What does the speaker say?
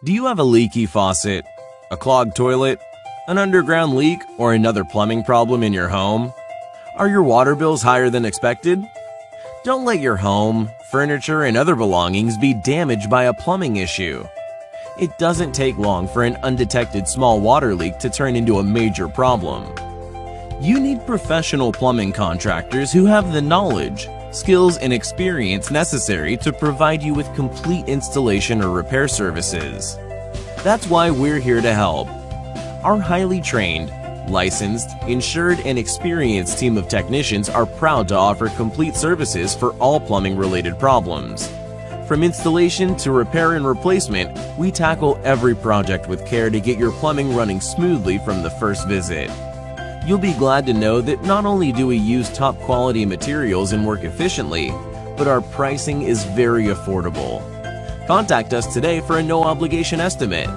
Do you have a leaky faucet, a clogged toilet, an underground leak, or another plumbing problem in your home? Are your water bills higher than expected? Don't let your home, furniture, and other belongings be damaged by a plumbing issue. It doesn't take long for an undetected small water leak to turn into a major problem. You need professional plumbing contractors who have the knowledge, skills, and experience necessary to provide you with complete installation or repair services. That's why we're here to help. Our highly trained, licensed, insured, and experienced team of technicians are proud to offer complete services for all plumbing-related problems. From installation to repair and replacement, we tackle every project with care to get your plumbing running smoothly from the first visit. You'll be glad to know that not only do we use top-quality materials and work efficiently, but our pricing is very affordable. Contact us today for a no-obligation estimate.